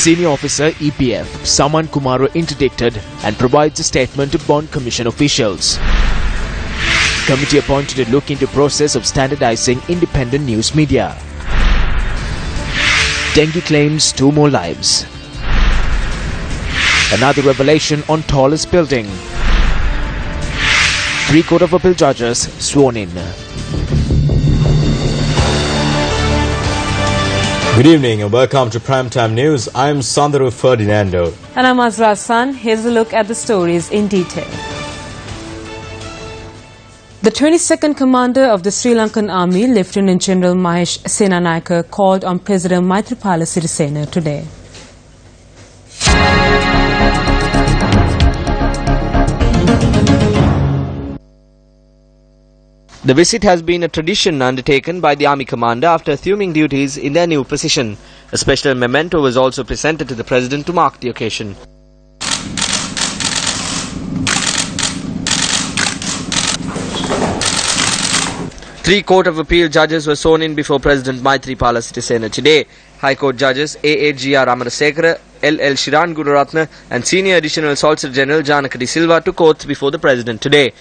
Senior Officer EPF Saman Kumar interdicted and provides a statement to Bond Commission officials. Committee appointed to look into process of standardizing independent news media. Dengue claims 2 more lives. Another revelation on tallest building. 3 Court of Appeal judges sworn in. Good evening and welcome to Primetime News. I'm Sandharu Ferdinando. And I'm Azra San. Here's a look at the stories in detail. The 22nd Commander of the Sri Lankan Army, Lieutenant General Mahesh Senanayake, called on President Maithripala Sirisena today. The visit has been a tradition undertaken by the Army Commander after assuming duties in their new position. A special memento was also presented to the President to mark the occasion. Three Court of Appeal judges were sworn in before President Maithripala Sirisena today. High Court judges A.A.G.R. Amarasekara, L.L. Shiran Gunaratna and Senior Additional Solicitor General Janaka De Silva took oath before the President today.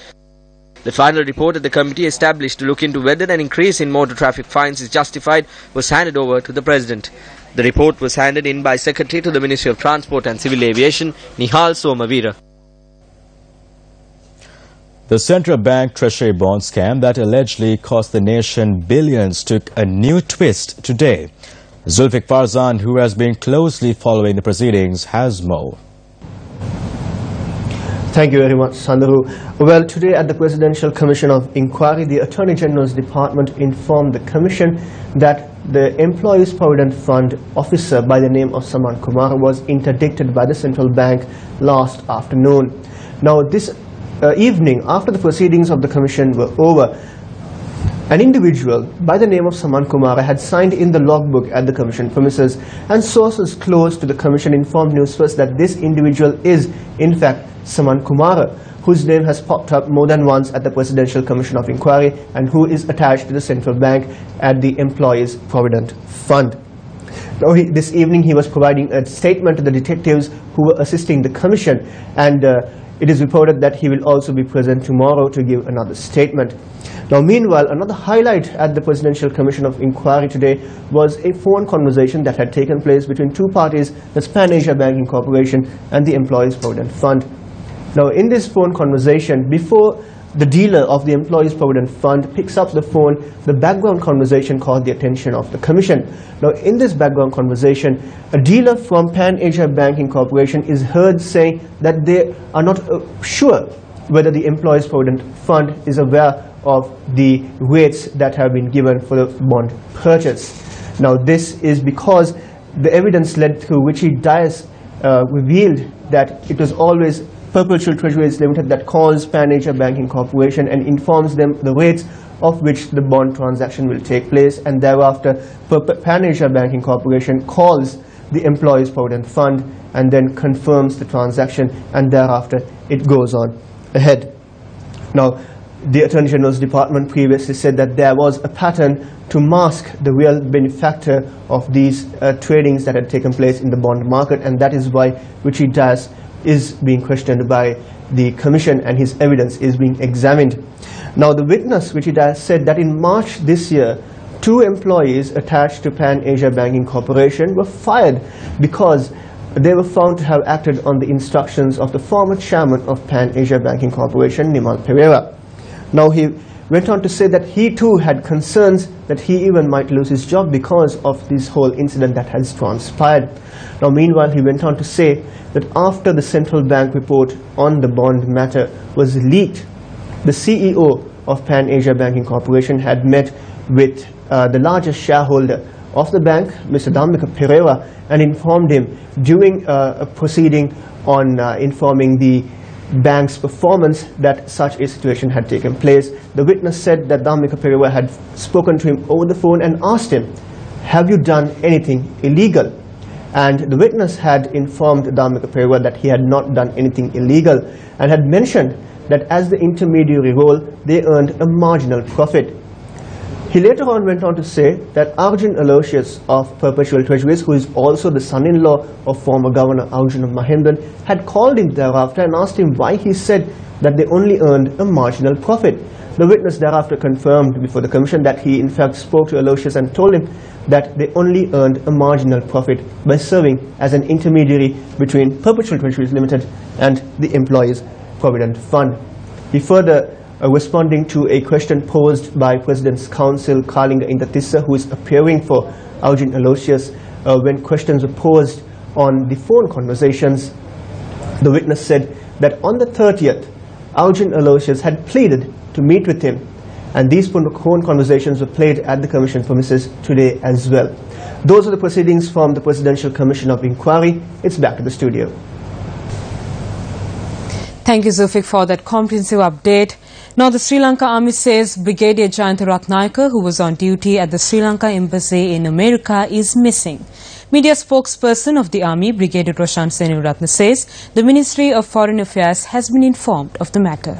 The final report of the committee established to look into whether an increase in motor traffic fines is justified was handed over to the President. The report was handed in by Secretary to the Ministry of Transport and Civil Aviation, Nihal Somavira. The central bank treasury bond scam that allegedly cost the nation billions took a new twist today. Zulfiq Farzan, who has been closely following the proceedings, has more. Thank you very much, Sandharu. Well, today at the Presidential Commission of Inquiry, the Attorney General's Department informed the Commission that the Employees Provident Fund officer by the name of Saman Kumar was interdicted by the central bank last afternoon. Now, this evening, after the proceedings of the Commission were over, an individual by the name of Saman Kumar had signed in the logbook at the Commission premises, and sources close to the Commission informed Newsfirst that this individual is, in fact, Saman Kumar, whose name has popped up more than once at the Presidential Commission of Inquiry and who is attached to the central bank at the Employees Provident Fund. Now, this evening he was providing a statement to the detectives who were assisting the Commission, and it is reported that he will also be present tomorrow to give another statement. Now, meanwhile, another highlight at the Presidential Commission of Inquiry today was a phone conversation that had taken place between two parties, the Pan Asia Banking Corporation and the Employees Provident Fund. Now, in this phone conversation, before the dealer of the Employees Provident Fund picks up the phone, the background conversation caught the attention of the Commission. Now, in this background conversation, a dealer from Pan Asia Banking Corporation is heard saying that they are not sure whether the Employees Provident Fund is aware of the rates that have been given for the bond purchase. Now, this is because the evidence led through Richie Dias revealed that it was always Perpetual Treasuries Limited that calls Pan Asia Banking Corporation and informs them the rates of which the bond transaction will take place, and thereafter Pan Asia Banking Corporation calls the Employees Provident Fund and then confirms the transaction, and thereafter it goes on ahead. Now, the Attorney General's Department previously said that there was a pattern to mask the real benefactor of these tradings that had taken place in the bond market, and that is why Richie Dias is being questioned by the Commission and his evidence is being examined. Now, the witness, Richie Dias, said that in March this year, 2 employees attached to Pan Asia Banking Corporation were fired because they were found to have acted on the instructions of the former chairman of Pan Asia Banking Corporation, Nimal Pereira. Now, he went on to say that he too had concerns that he even might lose his job because of this whole incident that has transpired. Now, meanwhile, he went on to say that after the central bank report on the bond matter was leaked, the CEO of Pan Asia Banking Corporation had met with the largest shareholder of the bank, Mr. Dhammika Pereira, and informed him during a proceeding on informing the bank's performance that such a situation had taken place. The witness said that Dhammika Pereira had spoken to him over the phone and asked him, "Have you done anything illegal?" And the witness had informed Dhammika Pereira that he had not done anything illegal and had mentioned that as the intermediary role, they earned a marginal profit. He later on went on to say that Arjun Aloysius of Perpetual Treasuries, who is also the son-in-law of former Governor Arjun Mahendran, had called him thereafter and asked him why he said that they only earned a marginal profit. The witness thereafter confirmed before the commission that he in fact spoke to Aloysius and told him that they only earned a marginal profit by serving as an intermediary between Perpetual Treasuries Limited and the Employees Provident Fund. He further, responding to a question posed by President's Counsel Kalinga Indatissa, who is appearing for Arjun Aloysius, when questions were posed on the phone conversations, the witness said that on the 30th, Arjun Aloysius had pleaded to meet with him, and these phone conversations were played at the Commission premises today as well. Those are the proceedings from the Presidential Commission of Inquiry. It's back to the studio. Thank you, Zulfik, for that comprehensive update. Now, the Sri Lanka Army says Brigadier Jayantha Ratnayaka, who was on duty at the Sri Lanka Embassy in America, is missing. Media spokesperson of the Army, Brigadier Roshan Senaviratne, says the Ministry of Foreign Affairs has been informed of the matter.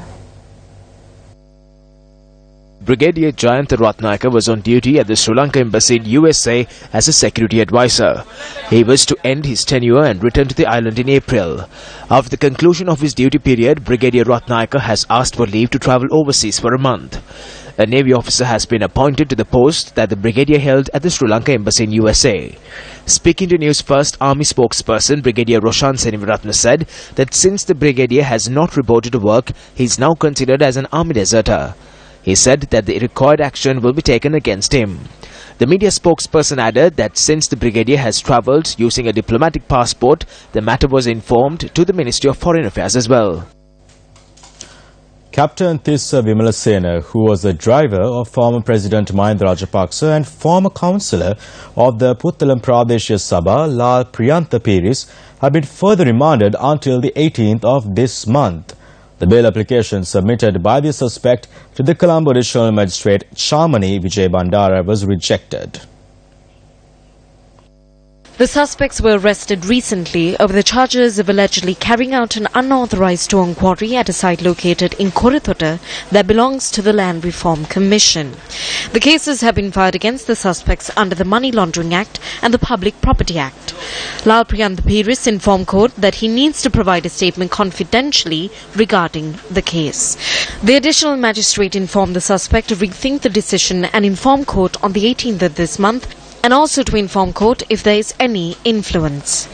Brigadier Jayantha Ratnayaka was on duty at the Sri Lanka Embassy in USA as a security advisor. He was to end his tenure and return to the island in April. After the conclusion of his duty period, Brigadier Ratnayaka has asked for leave to travel overseas for a month. A Navy officer has been appointed to the post that the Brigadier held at the Sri Lanka Embassy in USA. Speaking to Newsfirst, Army spokesperson Brigadier Roshan Senaviratne said that since the Brigadier has not reported to work, he is now considered as an Army deserter. He said that the required action will be taken against him. The media spokesperson added that since the Brigadier has travelled using a diplomatic passport, the matter was informed to the Ministry of Foreign Affairs as well. Captain Tissa Vimalasena, who was the driver of former President Mahinda Rajapaksa and former councillor of the Puttalam Pradeshya Sabha, Lal Priyantha Piris, have been further remanded until the 18th of this month. The bail application submitted by the suspect to the Colombo Additional Magistrate Chamani Vijay Bandara was rejected. The suspects were arrested recently over the charges of allegedly carrying out an unauthorized stone quarry at a site located in Korathota that belongs to the Land Reform Commission. The cases have been filed against the suspects under the Money Laundering Act and the Public Property Act. Lal Priyantha Piris informed court that he needs to provide a statement confidentially regarding the case. The additional magistrate informed the suspect to rethink the decision and inform court on the 18th of this month, and also to inform court if there is any influence.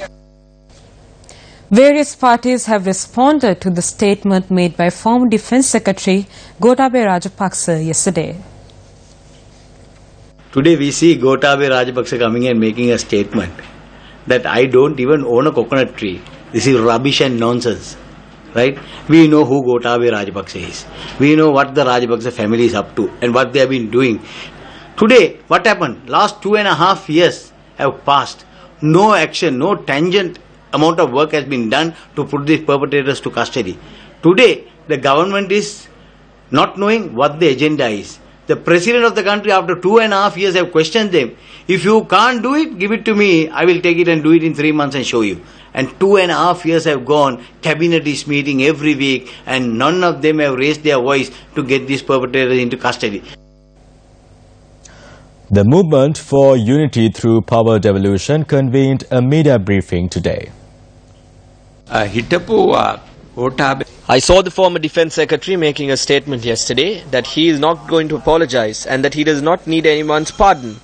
Various parties have responded to the statement made by former Defence Secretary Gotabaya Rajapaksa yesterday. Today we see Gotabaya Rajapaksa coming and making a statement that I don't even own a coconut tree. This is rubbish and nonsense. Right? We know who Gotabaya Rajapaksa is. We know what the Rajapaksa family is up to and what they have been doing. Today, what happened? Last 2.5 years have passed. No action, no tangent amount of work has been done to put these perpetrators to custody. Today, the government is not knowing what the agenda is. The president of the country after 2.5 years have questioned them. If you can't do it, give it to me. I will take it and do it in 3 months and show you. And 2.5 years have gone. Cabinet is meeting every week and none of them have raised their voice to get these perpetrators into custody. The Movement for Unity Through Power Devolution convened a media briefing today. I saw the former Defence Secretary making a statement yesterday that he is not going to apologize and that he does not need anyone's pardon.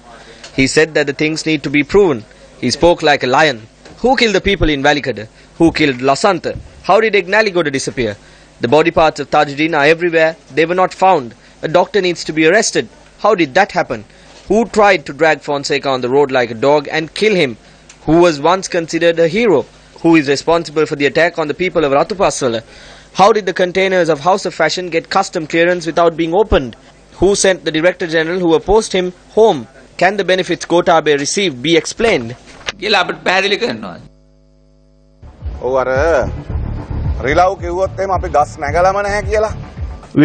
He said that the things need to be proven. He spoke like a lion. Who killed the people in Valikada? Who killed Lasanta? How did Ignaligoda disappear? The body parts of Tajuddin are everywhere. They were not found. A doctor needs to be arrested. How did that happen? Who tried to drag Fonseca on the road like a dog and kill him? Who was once considered a hero? Who is responsible for the attack on the people of Ratupasala? How did the containers of House of Fashion get custom clearance without being opened? Who sent the Director General who opposed him home? Can the benefits Gotabaya received be explained? We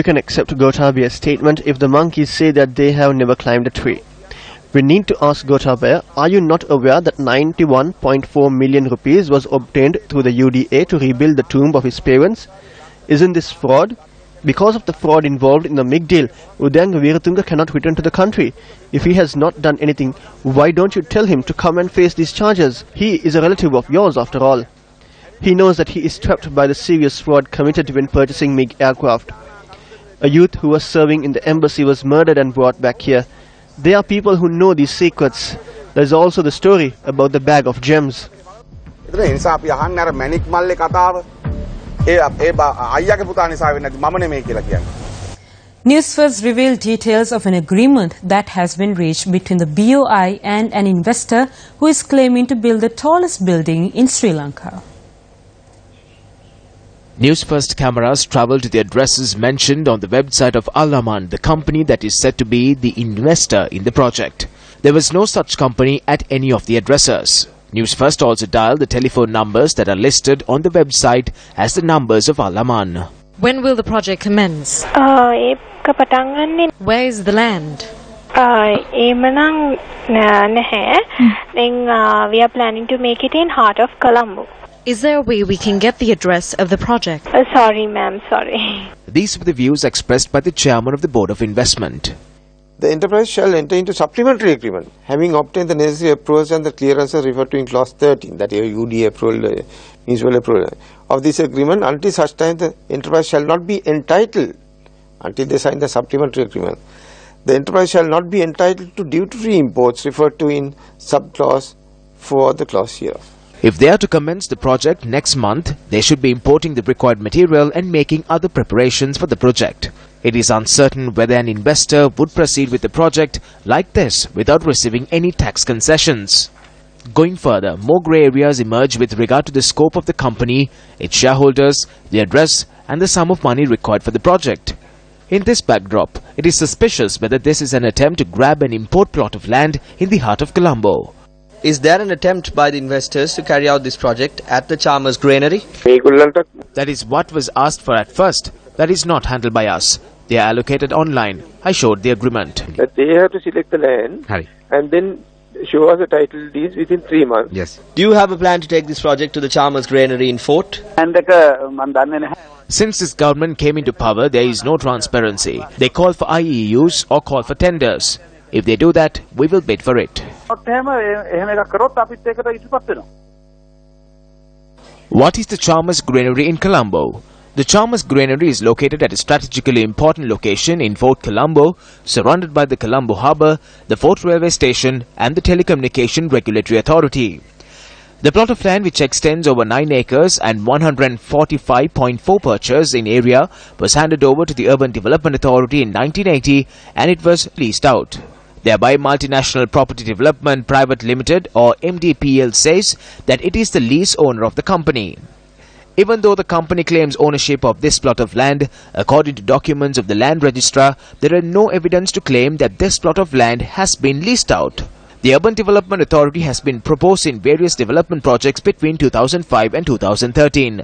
can accept Gotabaya's statement if the monkeys say that they have never climbed a tree. We need to ask Gotabaya, are you not aware that 91.4 million rupees was obtained through the UDA to rebuild the tomb of his parents? Isn't this fraud? Because of the fraud involved in the MIG deal, Udanga Veeratunga cannot return to the country. If he has not done anything, why don't you tell him to come and face these charges? He is a relative of yours after all. He knows that he is trapped by the serious fraud committed when purchasing MiG aircraft. A youth who was serving in the embassy was murdered and brought back here. There are people who know these secrets. There is also the story about the bag of gems. Newsfirst revealed details of an agreement that has been reached between the BOI and an investor who is claiming to build the tallest building in Sri Lanka. Newsfirst cameras travelled to the addresses mentioned on the website of Al-Aman, the company that is said to be the investor in the project. There was no such company at any of the addresses. Newsfirst also dialed the telephone numbers that are listed on the website as the numbers of Al-Aman. When will the project commence? Where is the land? We are planning to make it in heart of Colombo. Is there a way we can get the address of the project? Sorry ma'am, sorry. These were the views expressed by the chairman of the Board of Investment. The enterprise shall enter into supplementary agreement, having obtained the necessary approvals and the clearances referred to in clause 13, that is UD approval, municipal approval, of this agreement until such time the enterprise shall not be entitled, until they sign the supplementary agreement, the enterprise shall not be entitled to duty-free imports referred to in subclause for the clause hereof. If they are to commence the project next month, they should be importing the required material and making other preparations for the project. It is uncertain whether an investor would proceed with the project like this without receiving any tax concessions. Going further, more grey areas emerge with regard to the scope of the company, its shareholders, the address and the sum of money required for the project. In this backdrop, it is suspicious whether this is an attempt to grab an import plot of land in the heart of Colombo. Is there an attempt by the investors to carry out this project at the Chalmers Granary? That is what was asked for at first. That is not handled by us. They are allocated online. I showed the agreement. That they have to select the land and then show us the title deeds within 3 months. Yes. Do you have a plan to take this project to the Chalmers Granary in Fort? Since this government came into power, there is no transparency. They call for IEUs or call for tenders. If they do that, we will bid for it. What is the Chalmers Granary in Colombo? The Chalmers Granary is located at a strategically important location in Fort Colombo, surrounded by the Colombo Harbour, the Fort Railway Station and the Telecommunication Regulatory Authority. The plot of land, which extends over 9 acres and 145.4 perches in area, was handed over to the Urban Development Authority in 1980 and it was leased out. Thereby, Multinational Property Development Private Limited or MDPL says that it is the lease owner of the company. Even though the company claims ownership of this plot of land, according to documents of the land registrar, there are no evidence to claim that this plot of land has been leased out. The Urban Development Authority has been proposed in various development projects between 2005 and 2013.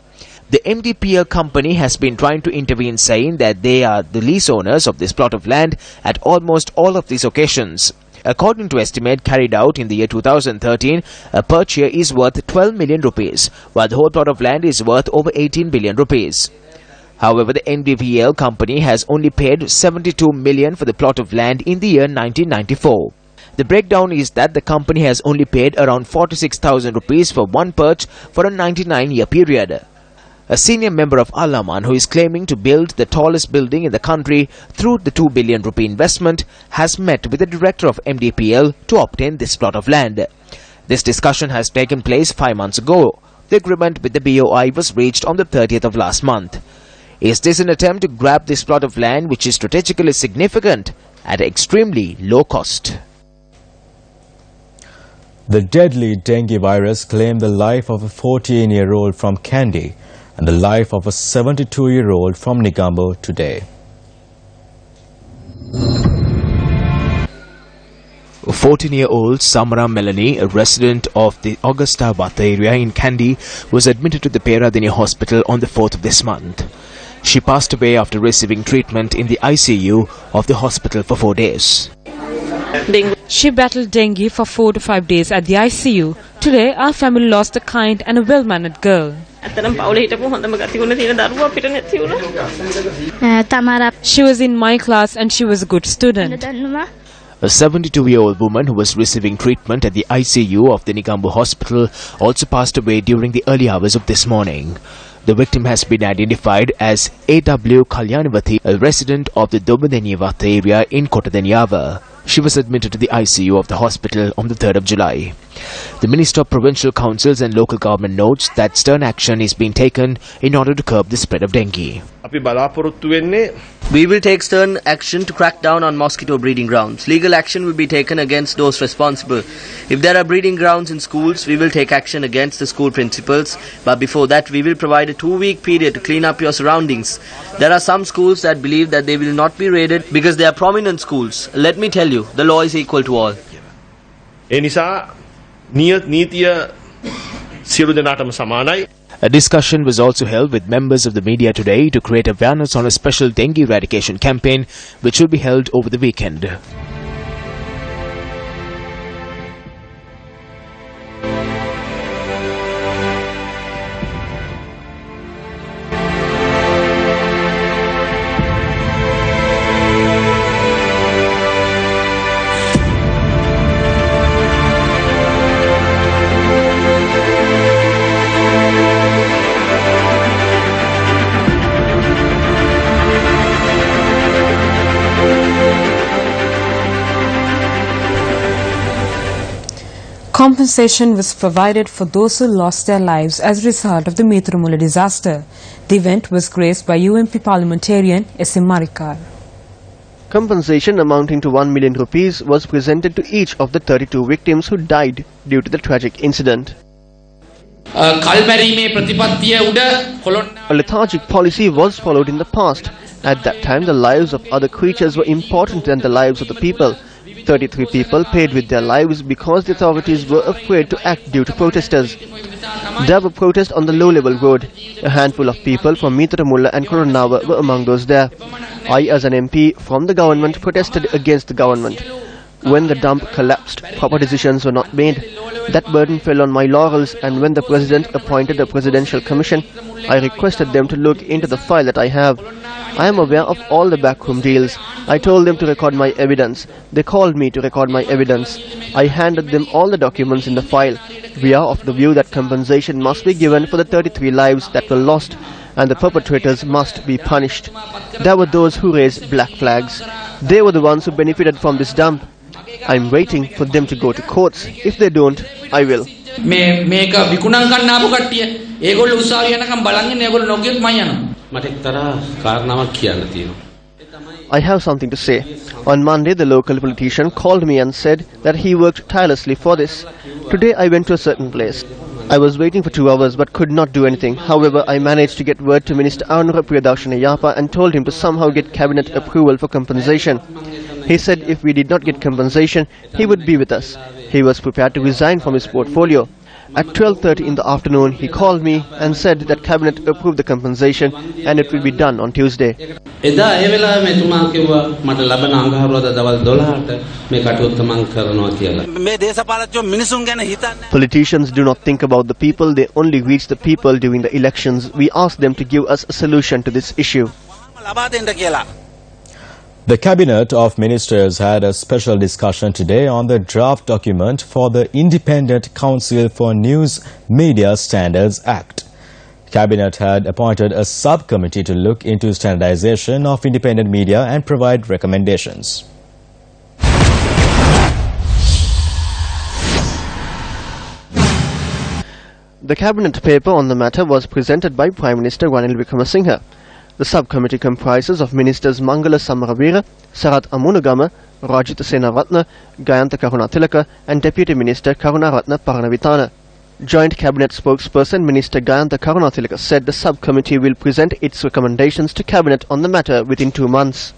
The MDPL company has been trying to intervene, saying that they are the lease owners of this plot of land at almost all of these occasions. According to estimate carried out in the year 2013, a perch here is worth 12 million rupees, while the whole plot of land is worth over 18 billion rupees. However, the MDPL company has only paid 72 million for the plot of land in the year 1994. The breakdown is that the company has only paid around 46,000 rupees for one perch for a 99-year period. A senior member of Al-Aman who is claiming to build the tallest building in the country through the 2 billion rupee investment has met with the director of MDPL to obtain this plot of land. This discussion has taken place 5 months ago. The agreement with the BOI was reached on the 30th of last month. Is this an attempt to grab this plot of land which is strategically significant at extremely low cost? The deadly dengue virus claimed the life of a 14-year-old from Kandy and the life of a 72-year-old from Negombo today. 14-year-old Samara Melanie, a resident of the Augusta Bath area in Kandy, was admitted to the Peradeniya hospital on the 4th of this month. She passed away after receiving treatment in the ICU of the hospital for 4 days. She battled dengue for 4 to 5 days at the ICU. Today, our family lost a kind and a well-mannered girl. She was in my class and she was a good student. A 72-year-old woman who was receiving treatment at the ICU of the Negombo hospital also passed away during the early hours of this morning. The victim has been identified as A.W. Kalyanavathi, a resident of the Dobadeniyavath area in Kotadeniyava. She was admitted to the ICU of the hospital on the 3rd of July. The Minister of Provincial Councils and Local Government notes that stern action is being taken in order to curb the spread of dengue. We will take stern action to crack down on mosquito breeding grounds. Legal action will be taken against those responsible. If there are breeding grounds in schools, we will take action against the school principals. But before that, we will provide a 2-week period to clean up your surroundings. There are some schools that believe that they will not be raided because they are prominent schools. Let me tell you, the law is equal to all. A discussion was also held with members of the media today to create awareness on a special dengue eradication campaign which will be held over the weekend. Compensation was provided for those who lost their lives as a result of the Mithramula disaster. The event was graced by UMP parliamentarian S.M. Marikar. Compensation amounting to 1 million rupees was presented to each of the 32 victims who died due to the tragic incident. A lethargic policy was followed in the past. At that time, the lives of other creatures were important than the lives of the people. 33 people paid with their lives because the authorities were afraid to act due to protesters. There were protests on the low-level road. A handful of people from Mithramula and Koronava were among those there. I, as an MP from the government, protested against the government. When the dump collapsed, proper decisions were not made. That burden fell on my laurels, and when the President appointed a presidential commission, I requested them to look into the file that I have. I am aware of all the backroom deals. I told them to record my evidence. They called me to record my evidence. I handed them all the documents in the file. We are of the view that compensation must be given for the 33 lives that were lost, and the perpetrators must be punished. There were those who raised black flags. They were the ones who benefited from this dump. I am waiting for them to go to courts. If they don't, I will. I have something to say. On Monday, the local politician called me and said that he worked tirelessly for this. Today, I went to a certain place. I was waiting for 2 hours but could not do anything. However, I managed to get word to Minister Arunara Priyadarshana and told him to somehow get cabinet approval for compensation. He said if we did not get compensation, he would be with us. He was prepared to resign from his portfolio. At 12:30 in the afternoon, he called me and said that cabinet approved the compensation and it will be done on Tuesday. Politicians do not think about the people, they only reach the people during the elections. We ask them to give us a solution to this issue. The Cabinet of Ministers had a special discussion today on the draft document for the Independent Council for News Media Standards Act. Cabinet had appointed a subcommittee to look into standardization of independent media and provide recommendations. The Cabinet paper on the matter was presented by Prime Minister Ranil Wickremesinghe. The subcommittee comprises of Ministers Mangala Samaravira, Sarath Amunagama, Rajitha Senaratne, Gayantha Karunatilaka and Deputy Minister Karunaratne Paranavitana. Joint Cabinet spokesperson Minister Gayantha Karunatilaka said the subcommittee will present its recommendations to Cabinet on the matter within 2 months.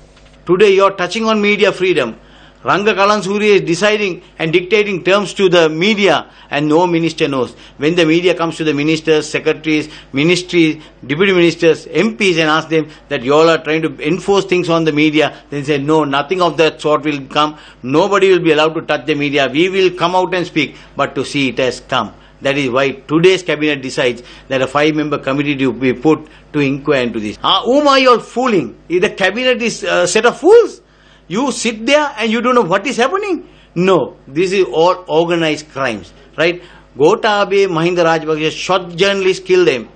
Today you are touching on media freedom. Ranga Kalansuri is deciding and dictating terms to the media and no minister knows. When the media comes to the ministers, secretaries, ministries, deputy ministers, MPs and ask them that you all are trying to enforce things on the media, they say no, nothing of that sort will come. Nobody will be allowed to touch the media. We will come out and speak, but to see it has come. That is why today's cabinet decides that a 5-member committee to be put to inquire into this. Whom are you all fooling? The cabinet is a set of fools. You sit there and you don't know what is happening. No, this is all organized crimes, right? Gotabaya, Mahinda Rajapaksa shot journalists, killed them,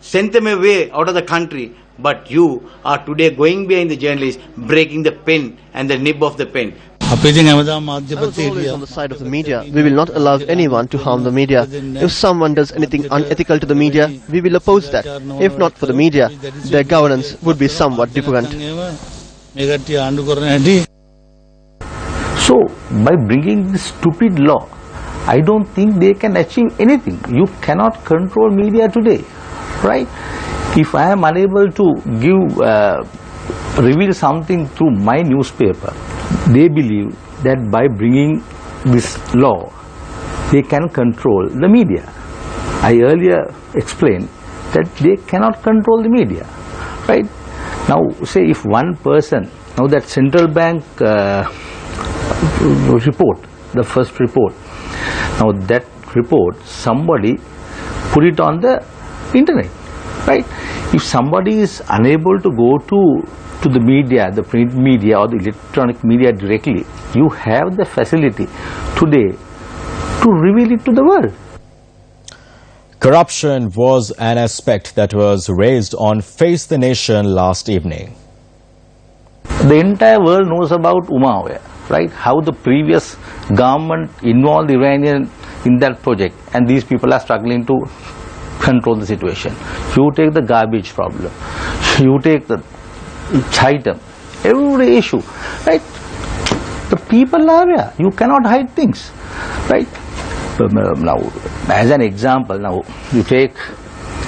sent them away out of the country. But you are today going behind the journalists, breaking the pen and the nib of the pen. I was always on the side of the media. We will not allow anyone to harm the media. If someone does anything unethical to the media, we will oppose that. If not for the media, their governance would be somewhat different. So, by bringing this stupid law, I don't think they can achieve anything. You cannot control media today, right? If I am unable to reveal something through my newspaper, they believe that by bringing this law, they can control the media. I earlier explained that they cannot control the media, right? Now, say if one person, now that central bank report, the first report, now that report, somebody put it on the internet, right? If somebody is unable to go to the media, the print media or the electronic media directly, you have the facility today to reveal it to the world. Corruption was an aspect that was raised on Face the Nation last evening. The entire world knows about Umayyad, right? How the previous government involved the Iranian in that project, and these people are struggling to control the situation. You take the garbage problem, you take the item, every issue, right? The people are there. You cannot hide things, right? Now, as an example, now you take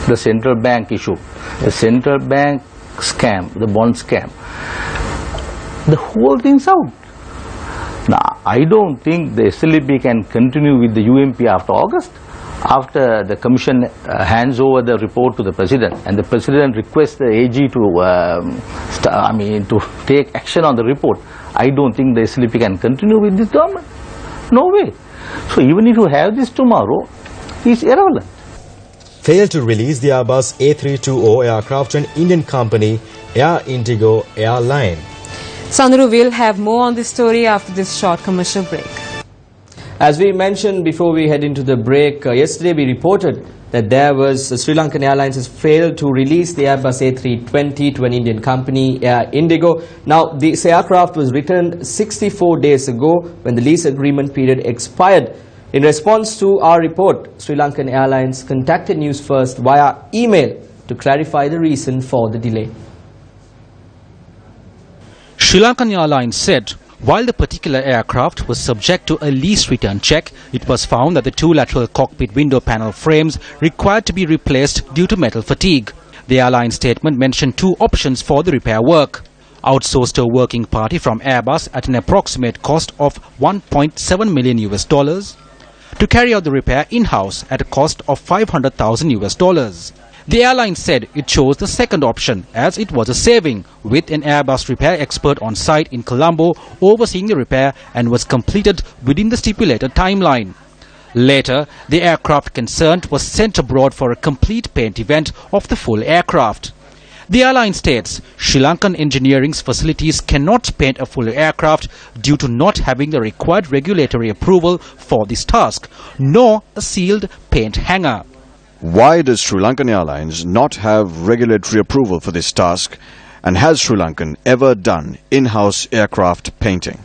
the central bank issue, the central bank scam, the bond scam. The whole thing's out. Now, I don't think the SLP can continue with the UMP after August. After the commission hands over the report to the president, and the president requests the AG to take action on the report, I don't think the SLP can continue with this government. No way. So even if you have this tomorrow, it's irrelevant. Failed to release the Airbus A320 aircraft to an Indian company, Air Indigo Airline. Sandru will have more on this story after this short commercial break. As we mentioned before we head into the break, yesterday we reported that there was Sri Lankan Airlines has failed to release the Airbus A320 to an Indian company, Air Indigo. Now, this aircraft was returned 64 days ago when the lease agreement period expired. In response to our report, Sri Lankan Airlines contacted Newsfirst via email to clarify the reason for the delay. Sri Lankan Airlines said, while the particular aircraft was subject to a lease return check, it was found that the two lateral cockpit window panel frames required to be replaced due to metal fatigue. The airline statement mentioned two options for the repair work. Outsourced to a working party from Airbus at an approximate cost of $1.7 million to carry out the repair in-house at a cost of $500,000. The airline said it chose the second option as it was a saving, with an Airbus repair expert on site in Colombo overseeing the repair and was completed within the stipulated timeline. Later, the aircraft concerned was sent abroad for a complete paint event of the full aircraft. The airline states Sri Lankan engineering's facilities cannot paint a full aircraft due to not having the required regulatory approval for this task, nor a sealed paint hanger. Why does Sri Lankan Airlines not have regulatory approval for this task, and has Sri Lankan ever done in-house aircraft painting?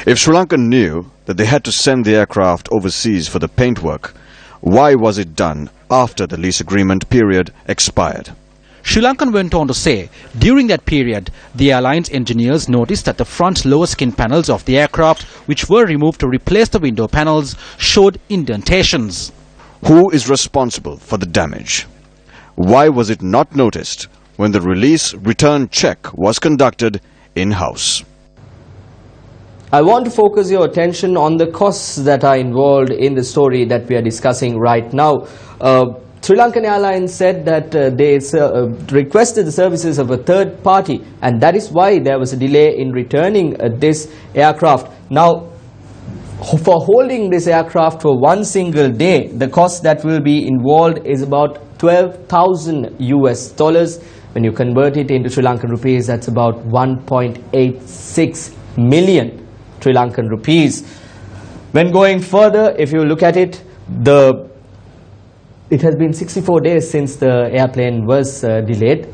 If Sri Lankan knew that they had to send the aircraft overseas for the paint work, why was it done after the lease agreement period expired? Sri Lankan went on to say, during that period, the airline's engineers noticed that the front lower skin panels of the aircraft, which were removed to replace the window panels, showed indentations. Who is responsible for the damage? Why was it not noticed when the release return check was conducted in-house? I want to focus your attention on the costs that are involved in the story that we are discussing right now. Sri Lankan Airlines said that they requested the services of a third party, and that is why there was a delay in returning this aircraft. Now, For holding this aircraft for one single day, the cost that will be involved is about $12,000. When you convert it into Sri Lankan rupees, that's about 1.86 million Sri Lankan rupees. When going further, if you look at it, it has been 64 days since the airplane was delayed,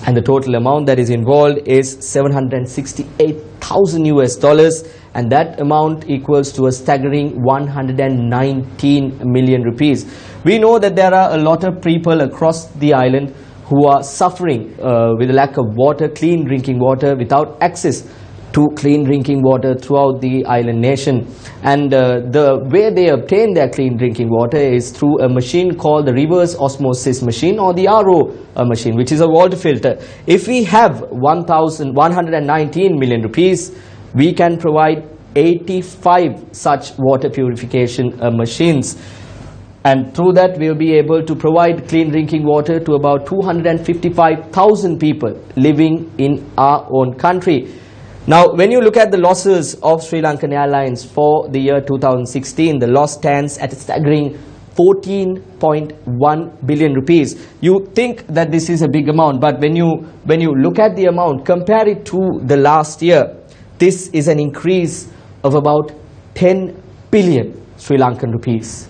and the total amount that is involved is $768,000, and that amount equals to a staggering 119 million rupees. We know that there are a lot of people across the island who are suffering with a lack of water, clean drinking water, without access to clean drinking water throughout the island nation. And the way they obtain their clean drinking water is through a machine called the reverse osmosis machine, or the RO machine, which is a water filter. If we have 119 million rupees, we can provide 85 such water purification machines. And through that, we will be able to provide clean drinking water to about 255,000 people living in our own country. Now, when you look at the losses of Sri Lankan Airlines for the year 2016, the loss stands at a staggering 14.1 billion rupees. You think that this is a big amount, but when you look at the amount, compare it to the last year, this is an increase of about 10 billion Sri Lankan rupees.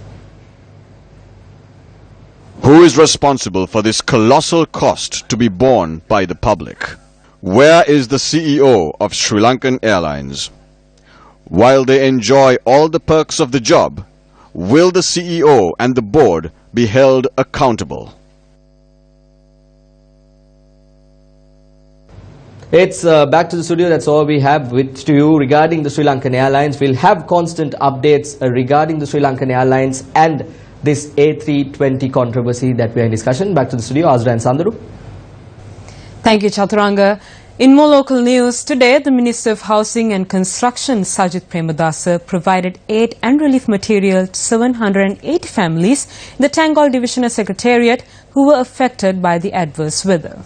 Who is responsible for this colossal cost to be borne by the public? Where is the CEO of Sri Lankan Airlines? While they enjoy all the perks of the job, will the CEO and the board be held accountable? It's back to the studio. That's all we have to you regarding the Sri Lankan Airlines. We'll have constant updates regarding the Sri Lankan Airlines and this A320 controversy that we are in discussion. Back to the studio, Azra and Sandaru. Thank you, Chaturanga. In more local news, today the Minister of Housing and Construction, Sajith Premadasa, provided aid and relief material to 780 families in the Tangol Divisional Secretariat who were affected by the adverse weather.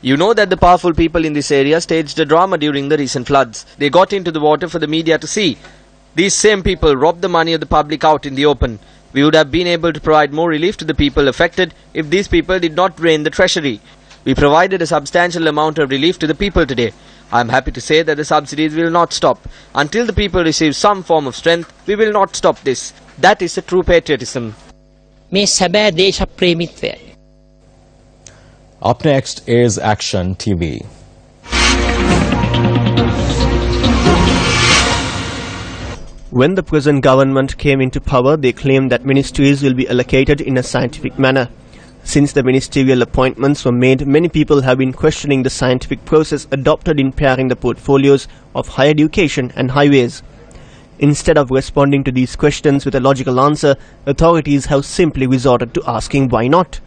You know that the powerful people in this area staged a drama during the recent floods. They got into the water for the media to see. These same people robbed the money of the public out in the open. We would have been able to provide more relief to the people affected if these people did not drain the treasury. We provided a substantial amount of relief to the people today. I am happy to say that the subsidies will not stop. Until the people receive some form of strength, we will not stop this. That is a true patriotism. Up next is Action TV. When the present government came into power, they claimed that ministries will be allocated in a scientific manner. Since the ministerial appointments were made, many people have been questioning the scientific process adopted in pairing the portfolios of higher education and highways. Instead of responding to these questions with a logical answer, authorities have simply resorted to asking why not.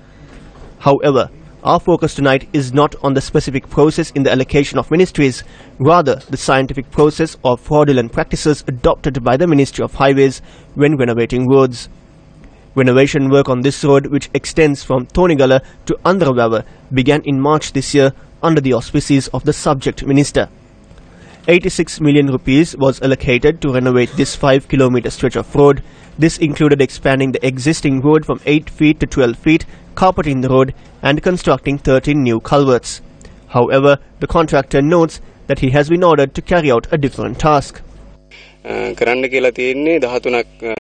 However, our focus tonight is not on the specific process in the allocation of ministries, rather the scientific process of fraudulent practices adopted by the Ministry of Highways when renovating roads. Renovation work on this road, which extends from Thonigala to Andravava, began in March this year under the auspices of the subject minister. 86 million rupees was allocated to renovate this 5-kilometer stretch of road. This included expanding the existing road from 8 feet to 12 feet, carpeting the road and constructing 13 new culverts. However, the contractor notes that he has been ordered to carry out a different task.